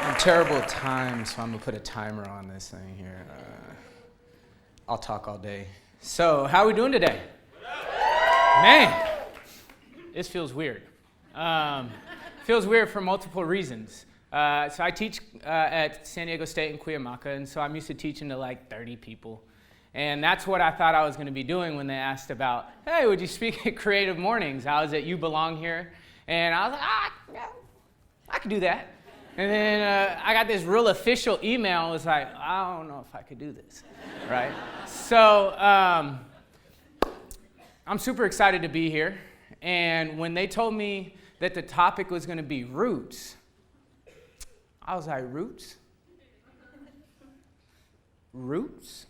I'm terrible at time, so I'm gonna put a timer on this thing here. I'll talk all day. So, how are we doing today? Man, this feels weird. Feels weird for multiple reasons. So I teach at San Diego State in Cuyamaca, and so I'm used to teaching to like 30 people. And that's what I thought I was going to be doing when they asked about, hey, would you speak at Creative Mornings? I was at You Belong Here. And I was like, yeah, I could do that. And then I got this real official email. It was like, I don't know if I could do this, right? So I'm super excited to be here. And when they told me that the topic was going to be roots, I was like, roots? Roots?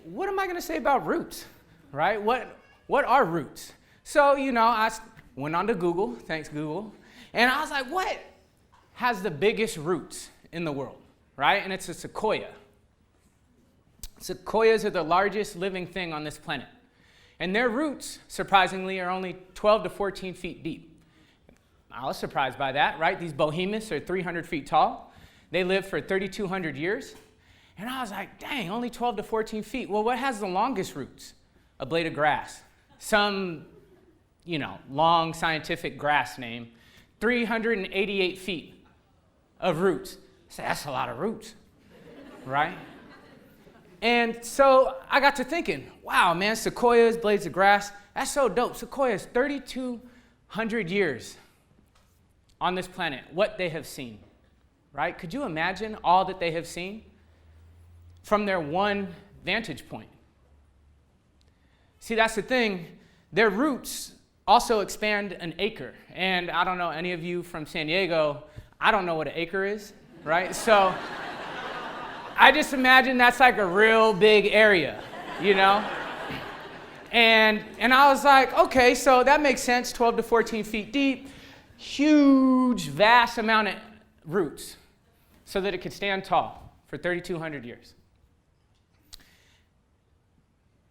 What am I going to say about roots, right? What are roots? So, I went on to Google, thanks Google, and I was like, what has the biggest roots in the world, right? And it's a sequoia. Sequoias are the largest living thing on this planet. And their roots, surprisingly, are only 12 to 14 feet deep. I was surprised by that, right? These behemoths are 300 feet tall. They live for 3,200 years. And I was like, dang, only 12 to 14 feet. Well, what has the longest roots? A blade of grass. Some, long scientific grass name. 388 feet of roots. So that's a lot of roots, right? And so I got to thinking, wow, man, sequoias, blades of grass, that's so dope. Sequoias, 3,200 years on this planet, what they have seen, right? Could you imagine all that they have seen from their one vantage point? See, that's the thing. Their roots also expand an acre. And I don't know, any of you from San Diego, I don't know what an acre is, right? So I just imagine that's like a real big area, And I was like, okay, so that makes sense, 12 to 14 feet deep, huge, vast amount of roots so that it could stand tall for 3,200 years.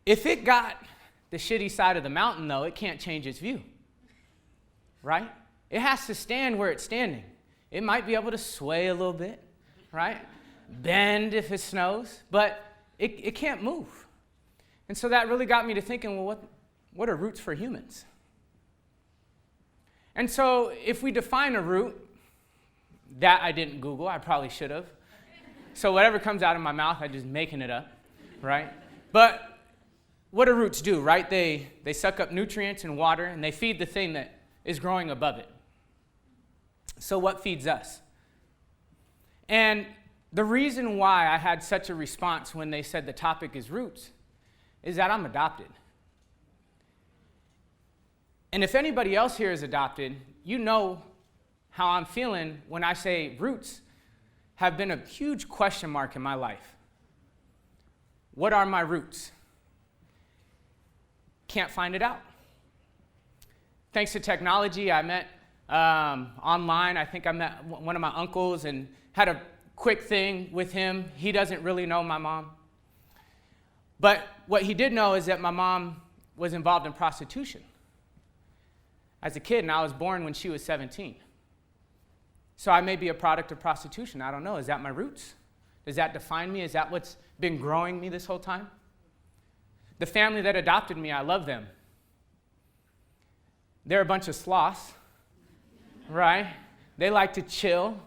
If it got the shitty side of the mountain, though, it can't change its view, right? It has to stand where it's standing. It might be able to sway a little bit, right? Bend if it snows, but it can't move. And so that really got me to thinking, well, what are roots for humans? And so if we define a root, that I didn't Google, I probably should have. So whatever comes out of my mouth, I'm just making it up, right? But what do roots do, right? They suck up nutrients and water, and they feed the thing that is growing above it. So what feeds us? And the reason why I had such a response when they said the topic is roots is that I'm adopted. And if anybody else here is adopted, you know how I'm feeling when I say roots have been a huge question mark in my life. What are my roots? Can't find it out. Thanks to technology, I met online. I think I met one of my uncles and had a quick thing with him. He doesn't really know my mom. But what he did know is that my mom was involved in prostitution as a kid, and I was born when she was 17. So I may be a product of prostitution. I don't know. Is that my roots? Does that define me? Is that what's been growing me this whole time? The family that adopted me, I love them. They're a bunch of sloths, right? They like to chill.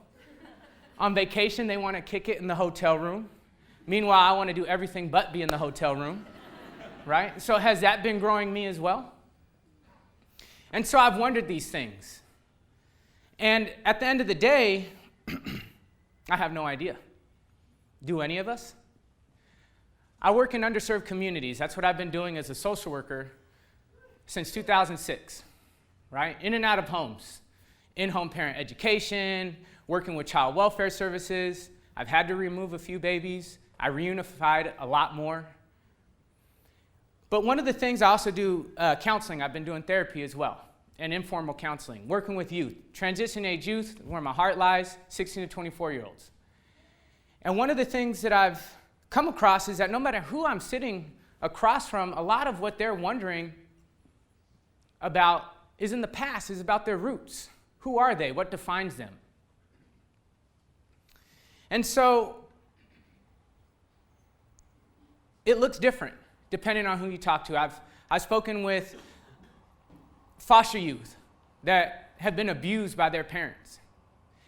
On vacation, they want to kick it in the hotel room. Meanwhile, I want to do everything but be in the hotel room, right? So has that been growing me as well? And so I've wondered these things. And at the end of the day, I have no idea. Do any of us? I work in underserved communities. That's what I've been doing as a social worker since 2006, right? In and out of homes, in-home parent education, working with child welfare services. I've had to remove a few babies. I reunified a lot more. But one of the things I also do counseling. I've been doing therapy as well, and informal counseling, working with youth, transition age youth, where my heart lies, 16 to 24-year-olds. And one of the things that I've come across is that no matter who I'm sitting across from, a lot of what they're wondering about is in the past, is about their roots. Who are they? What defines them? And so it looks different depending on who you talk to. I've spoken with foster youth that have been abused by their parents,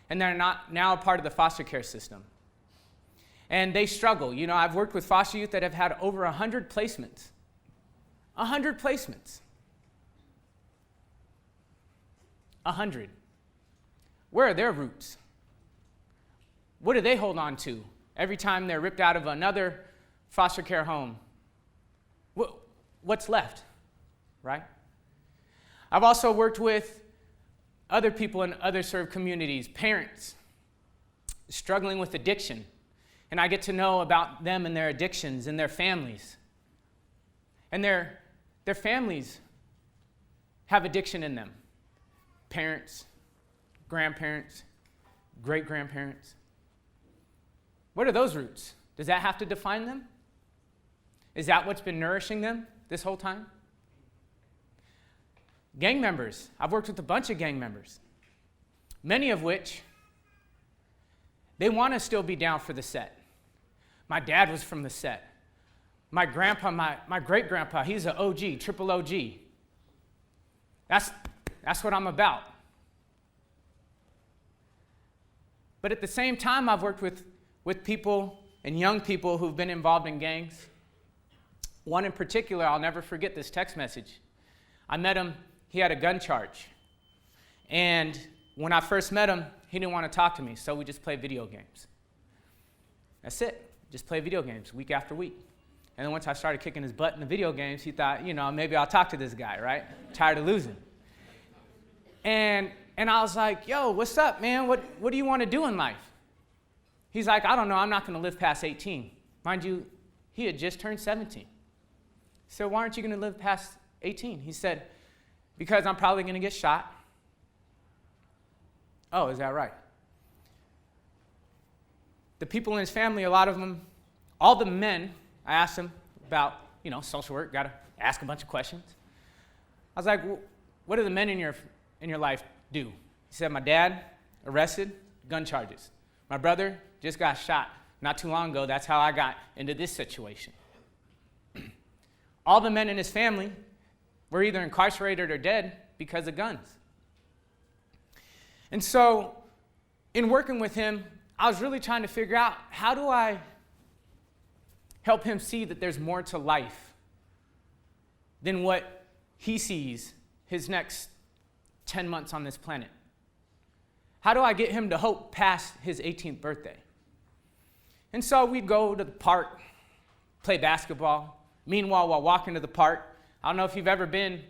and they're not now a part of the foster care system. And they struggle. You know, I've worked with foster youth that have had over 100 placements. 100 placements. 100. Where are their roots? What do they hold on to every time they're ripped out of another foster care home? What's left, right? I've also worked with other people in underserved communities, parents struggling with addiction, and I get to know about them and their addictions and their families. And their families have addiction in them. Parents, grandparents, great-grandparents. What are those roots? Does that have to define them? Is that what's been nourishing them this whole time? Gang members. I've worked with a bunch of gang members, many of which they want to still be down for the set. My dad was from the set. My grandpa, my great-grandpa, he's an OG, triple OG. That's what I'm about. But at the same time, I've worked with people and young people who've been involved in gangs. One in particular, I'll never forget this text message. I met him, he had a gun charge. And when I first met him, he didn't want to talk to me, so we just played video games. That's it, just play video games week after week. And then once I started kicking his butt in the video games, he thought, maybe I'll talk to this guy, right? Tired of losing. And I was like, yo, what's up, man? What do you want to do in life? He's like, I don't know, I'm not going to live past 18. Mind you, he had just turned 17. So why aren't you going to live past 18? He said, because I'm probably going to get shot. Oh, is that right? The people in his family, a lot of them, all the men, I asked them about, social work, got to ask a bunch of questions. I was like, what do the men in your life do? He said, my dad, arrested, gun charges. My brother just got shot not too long ago. That's how I got into this situation. All the men in his family were either incarcerated or dead because of guns. And so, in working with him, I was really trying to figure out, how do I help him see that there's more to life than what he sees his next 10 months on this planet? How do I get him to hope past his 18th birthday? And so we'd go to the park, play basketball. Meanwhile, while walking to the park, I don't know if you've ever been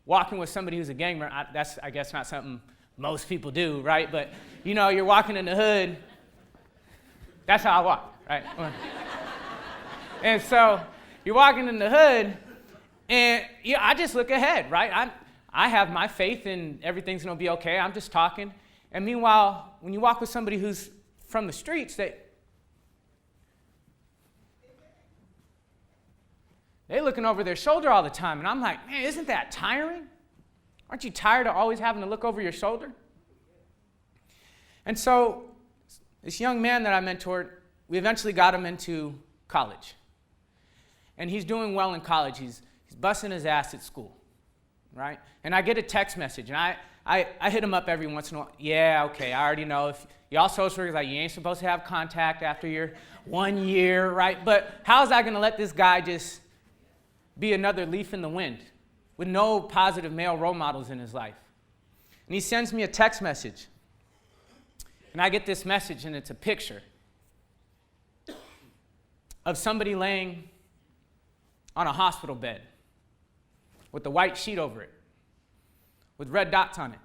walking with somebody who's a gang member. That's, I guess, not something most people do, right? But, you're walking in the hood. That's how I walk, right? And so you're walking in the hood, and I just look ahead, right? I have my faith in everything's going to be okay. I'm just talking. And meanwhile, when you walk with somebody who's from the streets, they're looking over their shoulder all the time. And I'm like, man, isn't that tiring? Aren't you tired of always having to look over your shoulder? And so this young man that I mentored, we eventually got him into college. And he's doing well in college. He's busting his ass at school, right? And I get a text message, and I hit him up every once in a while. Yeah, okay, I already know. If y'all social workers, you ain't supposed to have contact after your 1 year, right? But how's I going to let this guy just be another leaf in the wind with no positive male role models in his life? And he sends me a text message. And I get this message, and it's a picture of somebody laying on a hospital bed with a white sheet over it, with red dots on it.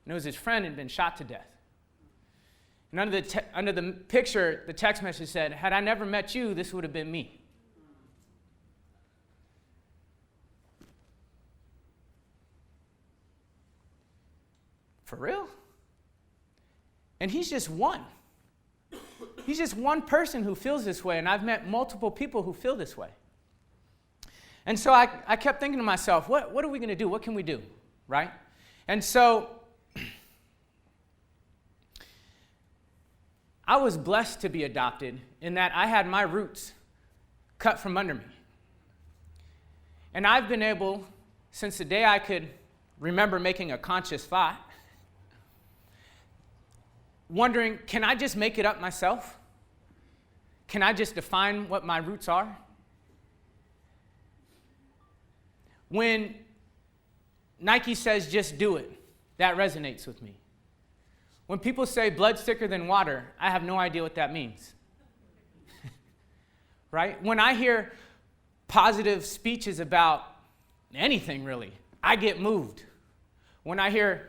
And it was his friend who had been shot to death. And under the picture, the text message said, had I never met you, this would have been me. For real? And he's just one. He's just one person who feels this way, and I've met multiple people who feel this way. And so I kept thinking to myself, what are we going to do? What can we do, right? And so I was blessed to be adopted in that I had my roots cut from under me. And I've been able, since the day I could remember making a conscious thought, wondering, can I just make it up myself? Can I just define what my roots are? When Nike says, just do it, that resonates with me. When people say blood's thicker than water, I have no idea what that means. Right? When I hear positive speeches about anything really, I get moved. When I hear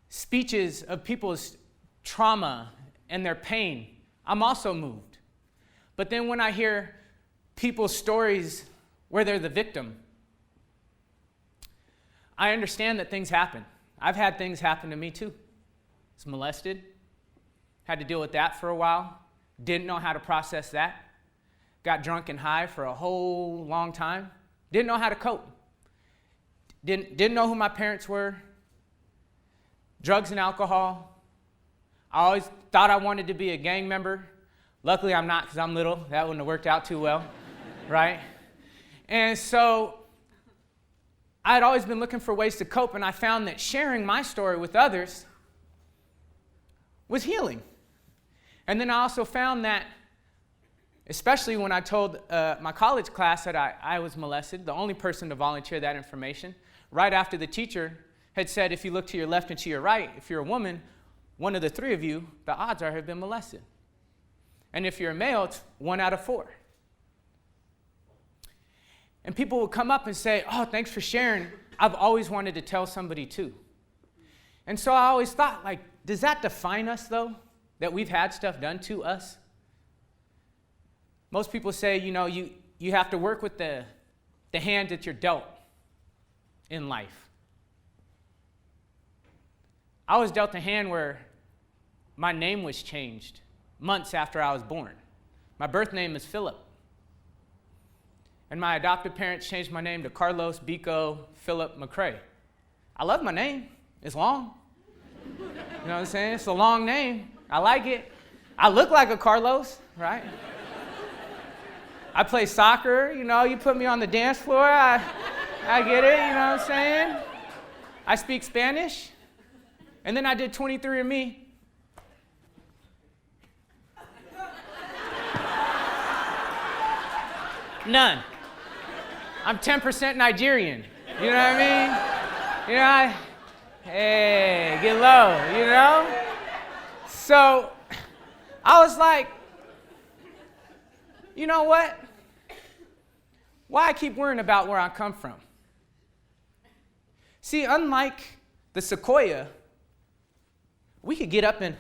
speeches of people's trauma and their pain, I'm also moved. But then when I hear people's stories where they're the victim, I understand that things happen. I've had things happen to me too. I was molested, had to deal with that for a while, didn't know how to process that, got drunk and high for a whole long time, didn't know how to cope, didn't know who my parents were, drugs and alcohol. I always thought I wanted to be a gang member. Luckily I'm not because I'm little. That wouldn't have worked out too well, right? And so I had always been looking for ways to cope, and I found that sharing my story with others was healing. And then I also found that, especially when I told my college class that I was molested, the only person to volunteer that information, right after the teacher had said, if you look to your left and to your right, if you're a woman, one of the three of you, the odds are have been molested. And if you're a male, it's 1 out of 4. And people would come up and say, oh, thanks for sharing. I've always wanted to tell somebody too. And so I always thought, like, does that define us though? That we've had stuff done to us? Most people say, you have to work with the hand that you're dealt in life. I was dealt a hand where my name was changed months after I was born. My birth name is Philip. And my adoptive parents changed my name to Carlos Bico Philip McCray. I love my name. It's long. You know what I'm saying? It's a long name. I like it. I look like a Carlos, right? I play soccer, you put me on the dance floor, I get it, you know what I'm saying? I speak Spanish. And then I did 23andMe. None. I'm 10% Nigerian. You know what I mean? Hey, get low, So I was like, you know what? Why I keep worrying about where I come from? See, unlike the sequoia, we could get up and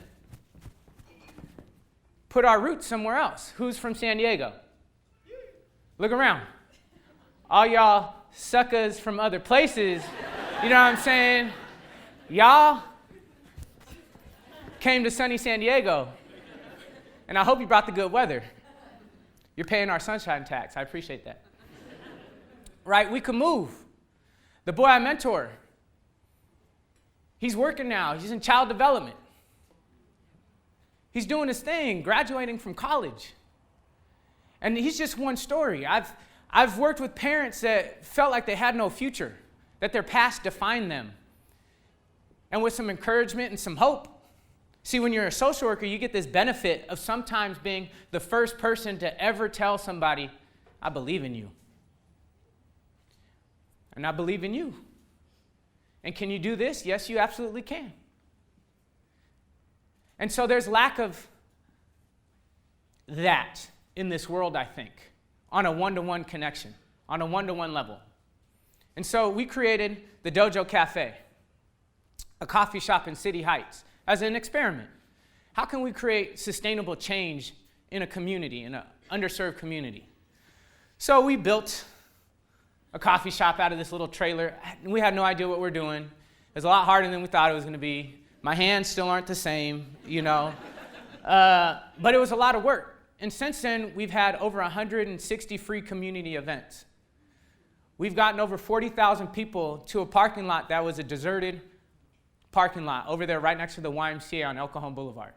put our roots somewhere else. Who's from San Diego? Look around. All y'all suckers from other places, you know what I'm saying? Y'all came to sunny San Diego, and I hope you brought the good weather. You're paying our sunshine tax. I appreciate that. Right? We could move. The boy I mentor, he's working now. He's in child development. He's doing his thing, graduating from college. And he's just one story. I've worked with parents that felt like they had no future, that their past defined them. And with some encouragement and some hope. See, when you're a social worker, you get this benefit of sometimes being the first person to ever tell somebody, I believe in you. And I believe in you. And can you do this? Yes, you absolutely can. And so there's lack of that in this world, I think, on a one-to-one connection, on a one-to-one level. And so we created the Dojo Cafe, a coffee shop in City Heights, as an experiment. How can we create sustainable change in a community, in an underserved community? So we built a coffee shop out of this little trailer. We had no idea what we're doing. It was a lot harder than we thought it was going to be. My hands still aren't the same, but it was a lot of work. And since then, we've had over 160 free community events. We've gotten over 40,000 people to a parking lot that was a deserted parking lot over there right next to the YMCA on El Cajon Boulevard.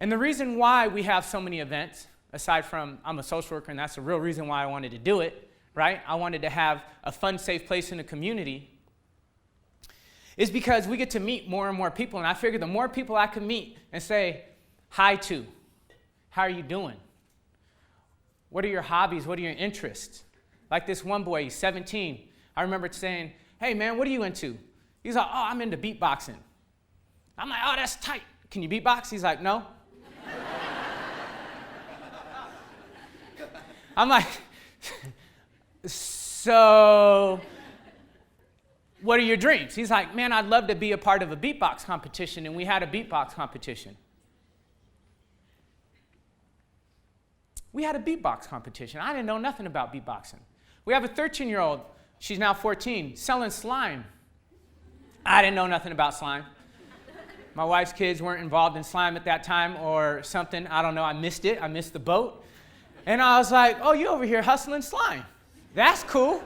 And the reason why we have so many events, aside from I'm a social worker and that's the real reason why I wanted to do it, right? I wanted to have a fun, safe place in the community, is because we get to meet more and more people. And I figure the more people I can meet and say hi to, how are you doing? What are your hobbies? What are your interests? Like this one boy, he's 17. I remember saying, hey man, what are you into? He's like, oh, I'm into beatboxing. I'm like, oh, that's tight. Can you beatbox? He's like, no. I'm like, so what are your dreams? He's like, man, I'd love to be a part of a beatbox competition, and we had a beatbox competition. We had a beatbox competition. I didn't know nothing about beatboxing. We have a 13-year-old, she's now 14, selling slime. I didn't know nothing about slime. My wife's kids weren't involved in slime at that time or something. I don't know, I missed it. I missed the boat. And I was like, oh, you over here hustling slime. That's cool.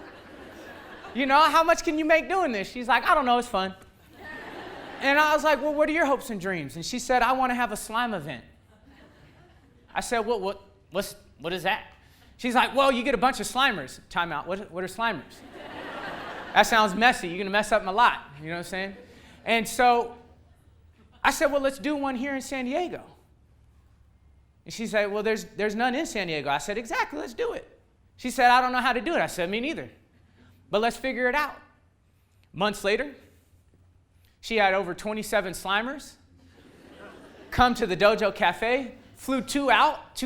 You know, how much can you make doing this? She's like, I don't know, it's fun. And I was like, well, what are your hopes and dreams? And she said, I want to have a slime event. I said, what is that? She's like, well, you get a bunch of slimers. Time out, what are slimers? That sounds messy. You're going to mess up my lot. You know what I'm saying? And so I said, well, let's do one here in San Diego. And she said, well, there's none in San Diego. I said, exactly, let's do it. She said, I don't know how to do it. I said, me neither. But let's figure it out. Months later, she had over 27 slimers come to the Dojo Cafe, flew 2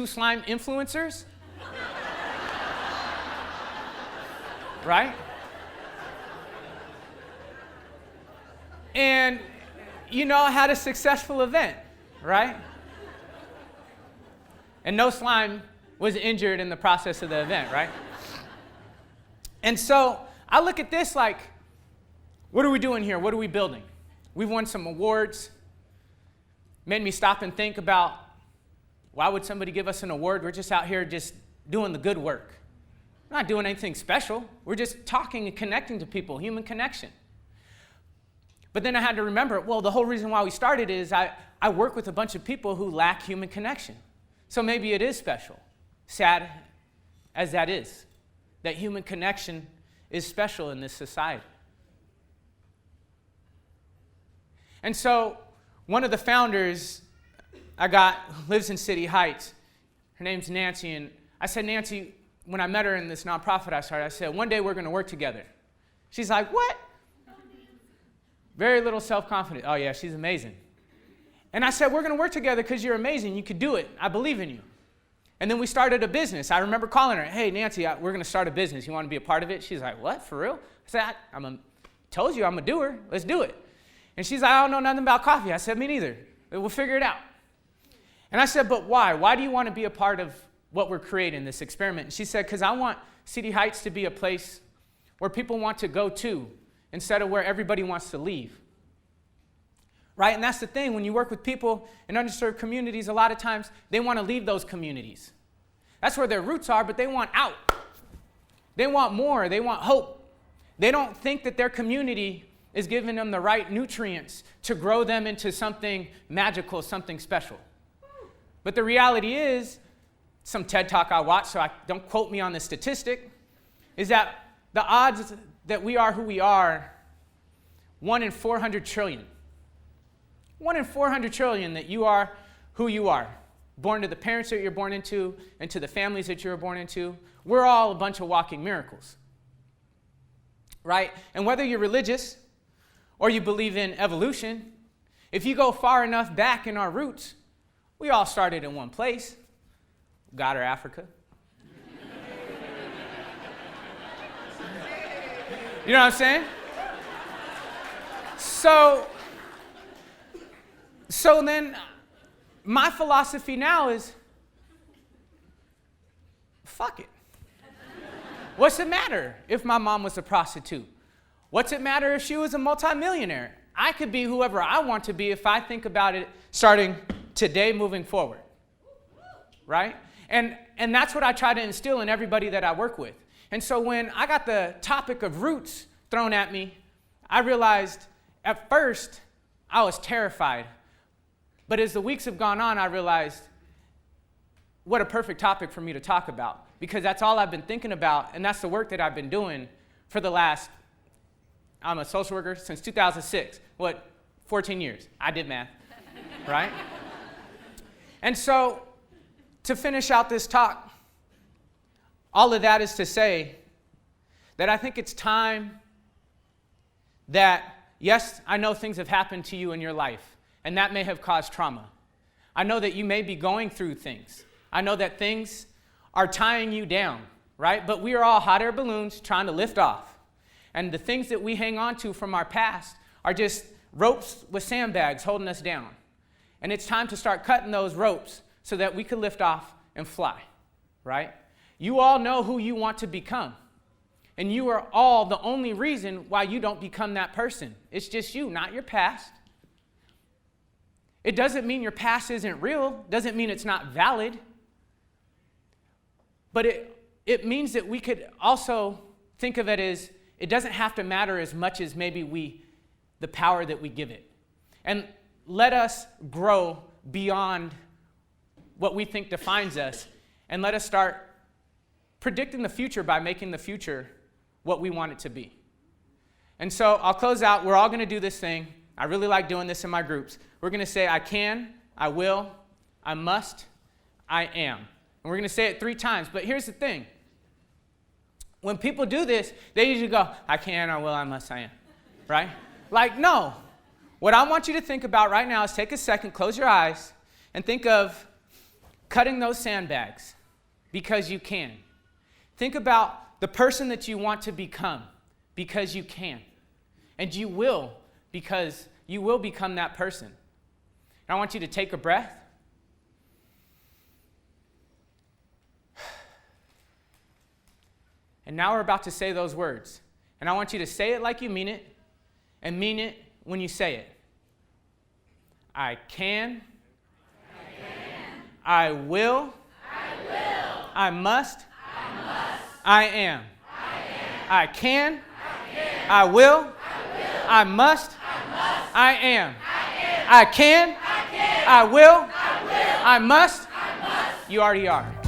slime influencers. Right? And, you know, I had a successful event, right? And no slime was injured in the process of the event, right? And so I look at this like, what are we doing here? What are we building? We've won some awards. Made me stop and think about, why would somebody give us an award? We're just out here just doing the good work. We're not doing anything special. We're just talking and connecting to people, human connection. But then I had to remember, well, the whole reason why we started is I work with a bunch of people who lack human connection. So maybe it is special, sad as that is, that human connection is special in this society. And so one of the founders lives in City Heights. Her name's Nancy, and I said, Nancy, when I met her in this nonprofit I started, I said, one day we're going to work together. She's like, what? Very little self-confidence. Oh, yeah, she's amazing. And I said, we're going to work together because you're amazing. You could do it. I believe in you. And then we started a business. I remember calling her, hey, Nancy, we're going to start a business. You want to be a part of it? She's like, what, for real? I said, told you I'm a doer. Let's do it. And she's like, I don't know nothing about coffee. I said, me neither. We'll figure it out. And I said, but why? Why do you want to be a part of what we're creating, this experiment? And she said, because I want City Heights to be a place where people want to go to instead of where everybody wants to leave. Right? And that's the thing. When you work with people in underserved communities, a lot of times they want to leave those communities. That's where their roots are, but they want out. They want more. They want hope. They don't think that their community is giving them the right nutrients to grow them into something magical, something special. But the reality is, some TED Talk I watched, so don't quote me on the statistic, is that the odds that we are who we are, 1 in 400 trillion. 1 in 400 trillion that you are who you are. Born to the parents that you're born into and to the families that you were born into. We're all a bunch of walking miracles. Right? And whether you're religious or you believe in evolution, if you go far enough back in our roots, we all started in one place, God or Africa. You know what I'm saying? So then my philosophy now is, fuck it. What's it matter if my mom was a prostitute? What's it matter if she was a multimillionaire? I could be whoever I want to be if I think about it starting today moving forward, right? And that's what I try to instill in everybody that I work with. And so when I got the topic of roots thrown at me, I realized at first I was terrified But as the weeks have gone on, I realized what a perfect topic for me to talk about, because that's all I've been thinking about, and that's the work that I've been doing for the last, I'm a social worker since 2006. 14 years. I did math, right? And so, to finish out this talk, all of that is to say that I think it's time that, yes, I know things have happened to you in your life, and that may have caused trauma. I know that you may be going through things. I know that things are tying you down, right? But we are all hot air balloons trying to lift off. And the things that we hang on to from our past are just ropes with sandbags holding us down. And it's time to start cutting those ropes so that we can lift off and fly, right? You all know who you want to become. And you are all the only reason why you don't become that person. It's just you, not your past. It doesn't mean your past isn't real. Doesn't mean it's not valid. But it means that we could also think of it as it doesn't have to matter as much as maybe the power that we give it. And let us grow beyond what we think defines us, and let us start predicting the future by making the future what we want it to be. And so I'll close out. We're all going to do this thing. I really like doing this in my groups. We're going to say, I can, I will, I must, I am. And we're going to say it 3 times. But here's the thing. When people do this, they usually go, I can, I will, I must, I am. Right? Like, no. What I want you to think about right now is take a second, close your eyes, and think of cutting those sandbags because you can. Think about the person that you want to become because you can. And you will, because you will become that person. And I want you to take a breath. And now we're about to say those words. And I want you to say it like you mean it, and mean it when you say it. I can. I will. I must. I am. I can. I will. I must. I am. I can. I will. I must. You already are.